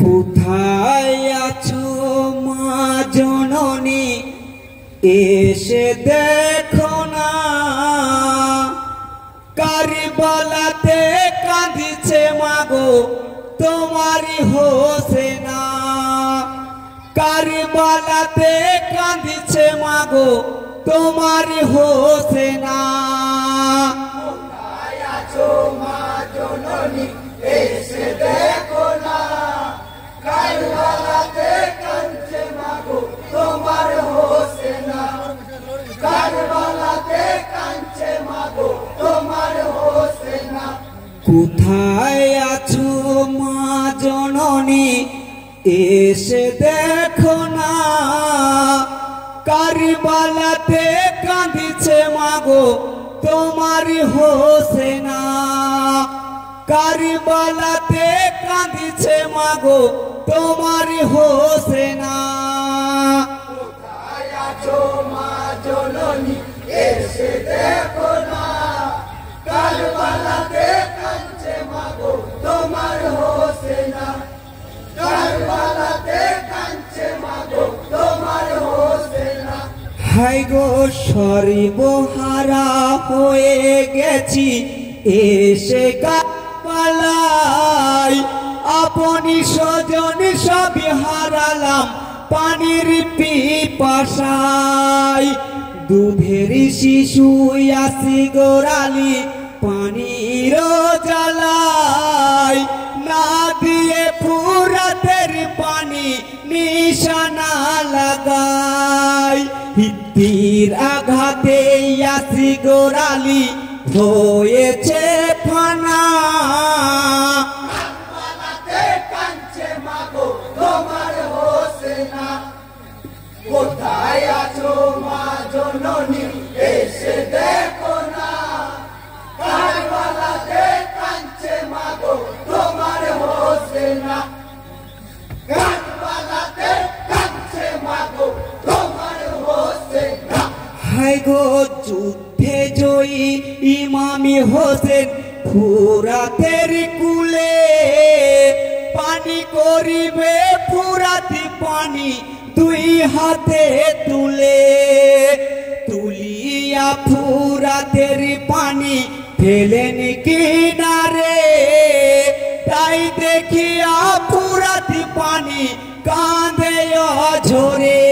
কোথায় আছো মা জননী, এসে দেখো না, কারবালাতে কাঁদিছে মাগো তোমারি হোসেনা। কারবালাতে কাঁদিছে মাগো তোমারি হোসেনা। কোথায় আছো মা জননী, এসে দেখো না, কারবালাতে কাঁদছে মাগো তোমার হোসেনা। কারবালাতে কাঁদছে মাগো তোমার হোসেনা। কোথায় আছো মা জননী, এসে দেখো না, কারবালাতে কাঁদিছে মাগো তোমারি হোসেনা। কারবালাতে কাঁদিছে মাগো তোমারি হোসেনা। কোথায় আছো মা জননী, এসে দেখো না, কারবালাতে কাঁদছে মাগো তোমার হোসেনা। কারবালাতে কাঁদছে মাগো তোমার হোসেনা। হায় গো সর্বহারা হয়ে গেছি, এসে কারবালায় আপনি স্বজন সবই হারালাম পানির পিপাসায়। দুধের শিশু আসি গোড়ালি পানির জ্বালায়, না দিয়ে ফুরাতের পানি নিশানা লাগাই। তীর আঘাতে আসি গোড়ালি হয়েছে ফানা। কারবালাতে কাঁদছে মাগো তোমার হোসেনা। কোথায় আছো মা জননী, এসে দেখো না, কারবালাতে কাঁদছে মাগো তোমার হোসেনা। কারবালাতে কাঁদছে মাগো তোমার হোসেনা। হায় গো যুদ্ধে জয়ী ইমামি হোসেন ফুরাতের কুলে, পানি করিবে ফুরাতি পানি দুই হাতে তুলে। তুলিয়া ফুরাতের পানি ফেলেন কিনারে, তাই দেখিয়া ফুরাতি পানি কাঁদে ঝরে।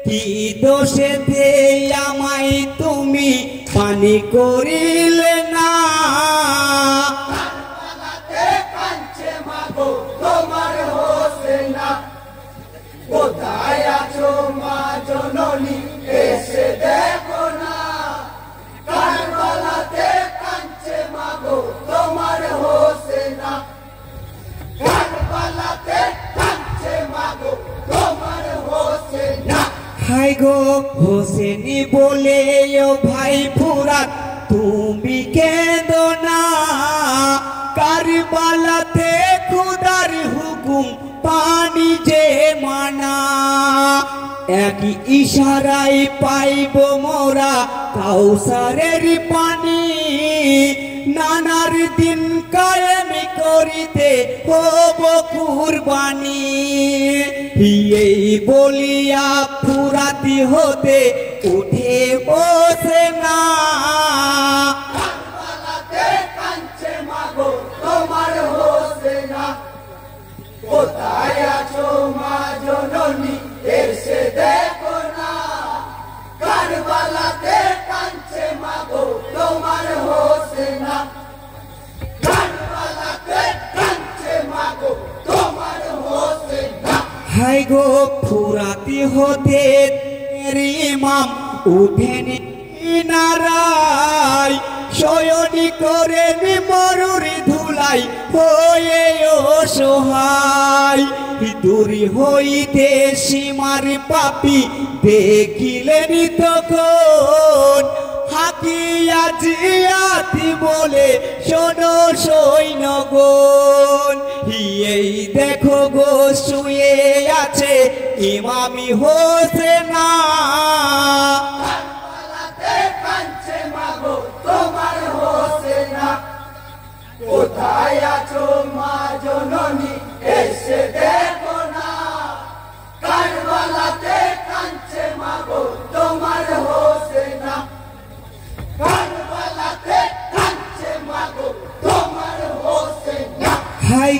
কি দোষেতে আমায় তুমি পানি করিলে না। কারবালাতে কাঁদছে মাগো তোমার হোসেনা। কোথায় আছো মা জননী, এসে দেখো না, কারবালাতে কাঁদছে মাগো তোমার হোসেনা। কারবালাতে কাঁদছে মাগো তোমার হোসেনা। হায় গো হোসেনি বলে ও ভাই ফুরাত তুমি কেঁদো না, কারবালাতে খুদার হুকুম পানি যে মানা। এক ইশারায় পাইব মোরা কাউসারের পানি, নানার দিন কায়েম করিতে হব কুরবানি। এই বলিয়া ফুরাতি হতে উঠে বসে না। কারবালাতে কাঁদছে মাগো তোমার হোসেনা। কোথায় আছো মা জননী, এসে দেখো না, কারবালাতে কাঁদছে মাগো তোমার হোসেনা। কারবালাতে কাঁদছে মাগো তোমার হোসেনা। হায় গো ফুরাতি হতে ইমাম উঠেন নারায়, শয়নি করেন মরুরি ধুলাই হয়ে অসহায়। দূরি হইতে সীমার পাপি দেখিলেন তখন, হাকিয়া জিয়াতি বলে শোনো সৈন্যগণ। এই দেখো গো শুয়ে আছে ইমামি হোসেনা। কারবালাতে কাঁদছে মাগো তোমার হোসেনা। কোথায় আছো মা জননী,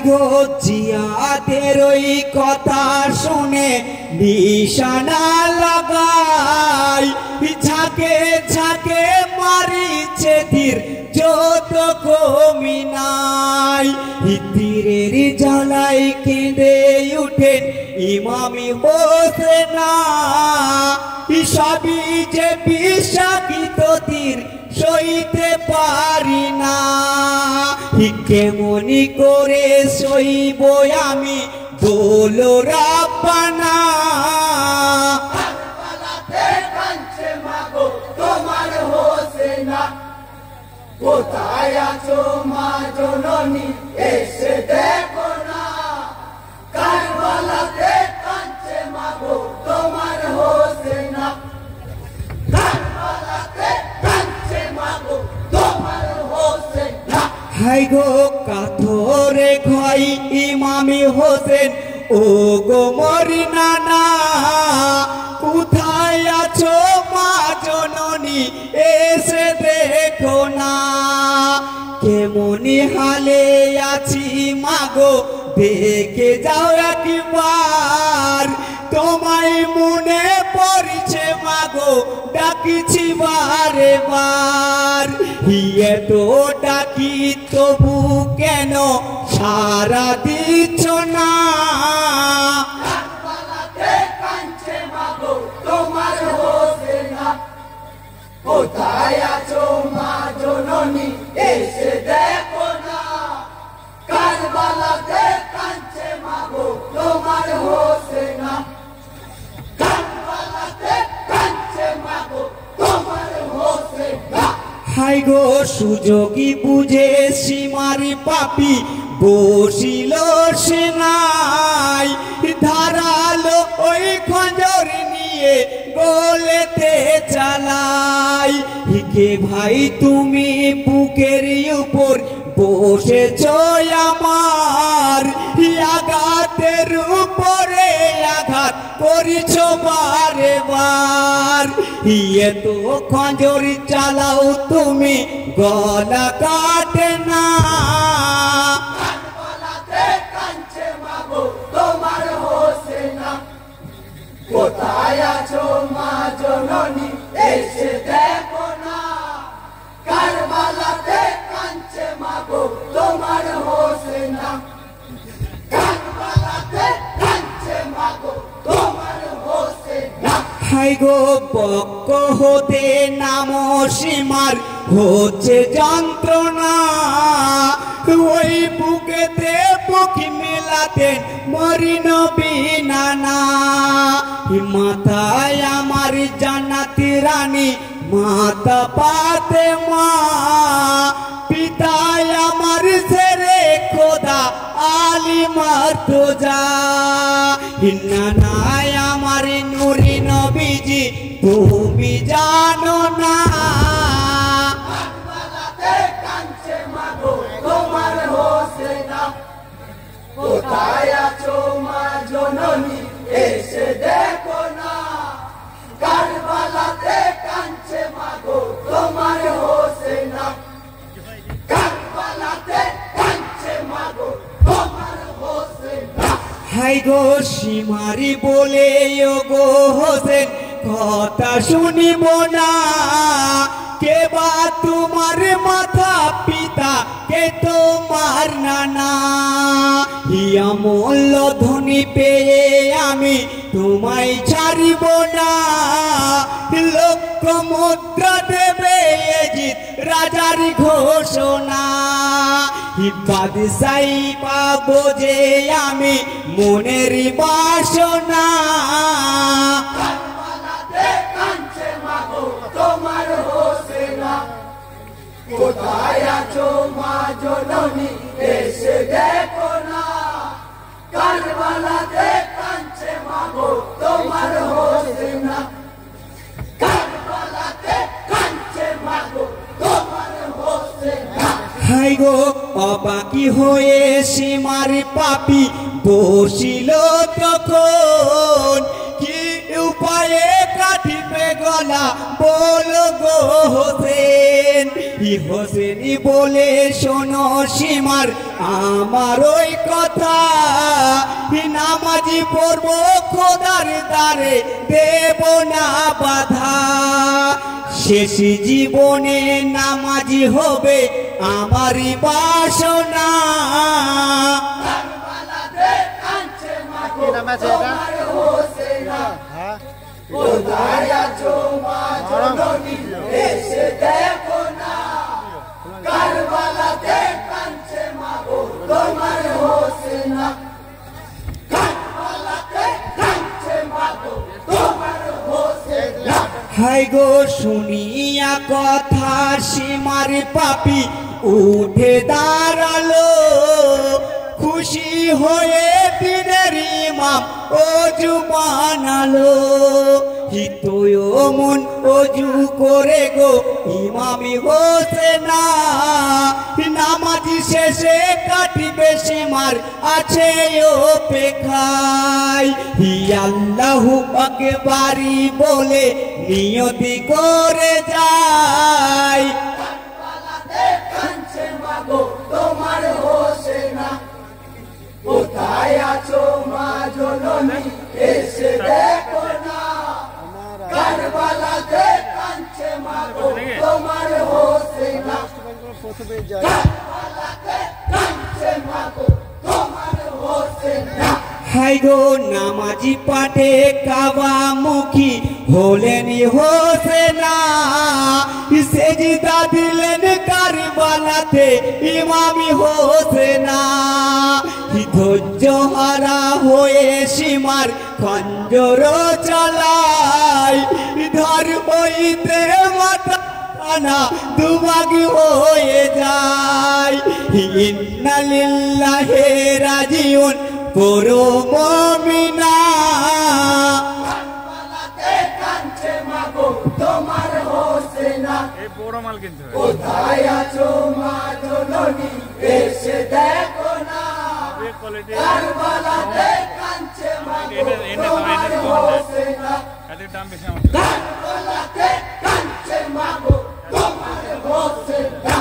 গো জিয়াদের ওই কথা শুনে নিশানা লাগাই ঝাঁকে ঝাঁকে মারিছে তীর যত কমি নাই তীরের জ্বালাই কেঁদে উঠেন ইমামি হোসেন সবই যে বিষাক্ত তীর সইতে পারি না কেমনি করে সইব আমি বলো রাব্বানা কারবালাতে কাঁদছে মাগো তোমার হোসেন কোথায় আছো মা জননী এসে দেখো না কারবালাতে কাঁদছে মাগো তোমার হোসেন কারবালাতে কাঁদছে মাগো তোমার হোসেন হাই গো কাথরে খাই ইমামি হোসেন ও গো মরি নানা কোথায় আছো মা জননী এসে দেখো না কেমনি হালে আছি মাগো দেখে যাও একবার তোমায় মনে পড়ছে মাগো ডাকিছি বারে বার হিয়ে তো ডাকি তবু কেন সারা দিচ্ছ না কারবালাতে কাঁদছে মাগো তোমার হোসেন কোথায় আছো মা জননী এসে দেখো না কারবালাতে কাঁদছে মাগো তোমার হোসেন কারবালাতে কাঁদছে মাগো তোমার হোসেন হাই গো সুযোগী বুঝে সীমারি পাপি বসিল সেনাই ধারালো ওই খঞ্জর নিয়ে গলেতে চালাই কে ভাই তুমি বুকের উপর বসেছ আমার আঘাতের উপরে আঘাত করিছ বারে বার ইয়ে তো খঞ্জর চালাও তুমি গলা কাটে না কারবালাতে কাঁদছে মাগো তোমার হোসেন কোথায় আছো মা জননী এসে দেখো না কারবালাতে কাঁদছে মাগো তোমার হোসেন কারবালাতে কাঁদছে মাগো তোমার হোসেন হাই গো বক্ক হতে নাম সীমার হচ্ছে যন্ত্রণা ওই বুকেতে বুকি মেলাতেন মরি নবী নানা মাথায় আমার জান্নাতি রানী মাতা পাতে মা পিতায় আমার ছেড়ে খোদা আলী মার্তজা নানায় আমার নুরি নবীজি তুমি জানো না কারবালাতে কাঁদছে মাগো তোমার হোসেন কোথায় আছো মা জননী এসে দেখো না কারবালাতে কাঁদছে মাগো তোমার হোসেন কারবালাতে কাঁদছে মাগো তোমার হোসেন হাই গো সীমারি বলে ও গো হোসেন কথা শুনিব না কে বা তোমার মাথা পিতা কে তোমার নানা ইয়া মূল্য ধনী পেয়ে আমি তোমায় ছাড়িব না লক্ষ মুদ্রা দেবে এজিদ রাজার ঘোষণা বাদশাই পাবো যে আমি মনের বাসনা কারবালাতে কাঁদছে মাগো তোমার হোসেন কোথায় আছো মা জননী এসে দেখো না কারবালাতে কাঁদছে মাগো তোমার হোসেন কারবালাতে কাঁদছে মাগো তোমার হোসেন হাই গো অবাকি হয়ে সীমার পাপি বসিল তখন কি উপায়ে কাটিবে গো वाला बोलो गो হোসেন হোসেনি বলে শোনো সীমার আমার ওই কথা নামাজি পড়বো খোদার দ্বারে দেব না বাধা শেষ জীবনে নামাজি হবে আমারই বাসনা কোথায় আছো মা জননী এসে দেখো না কারবালাতে কাঁদছে মা গো তোমার হোসেনা কারবালাতে কাঁদছে মা গো তোমার হোসেনা হাই গো শুনিয়া কথা সীমার পাপি উঠে দাঁড়ালো খুশি হয়ে দিনের ইমাম অজু বানালো হিতয় মন অজু করে গো ইমামি হোসেনা নামাজি শেষে কাটিবে সীমার আছে অপেক্ষায় হি আল্লাহু আকবারি বলে নিয়তি করে যায় কারবালাতে কাঁদছে মা গো তোমার হোসেনা কোথায় আছো মা জননী এসে দেখো না কারবালাতে কাঁদছে মা গো তোমার হোসেনা কারবালাতে কাঁদছে মা গো তোমার হোসেনা হাই গো নামাজি পাঠে কাবা মুখী হলেন হোসেনা সেজদা দিলেন কারবালাতে ইমামি হোসেনা ধৈর্য হারা হয়ে সীমার খঞ্জর চালায় ধর হইতে মাথা না দুভাগ হয়ে যায় ইন্না লিল্লাহি রাজিউন করো মুমিনা কারবালাতে কাঁদছে মা গো তোমার হোসেনা এই বড় মাল কিনতে হবে কোথায় আছো মা জননী এসে দেখো না এই কোয়ালিটি কারবালাতে কাঁদছে মা গো তোমার হোসেনা এর দাম বেশি আমার কারবালাতে কাঁদছে মা গো তোমার হোসেনা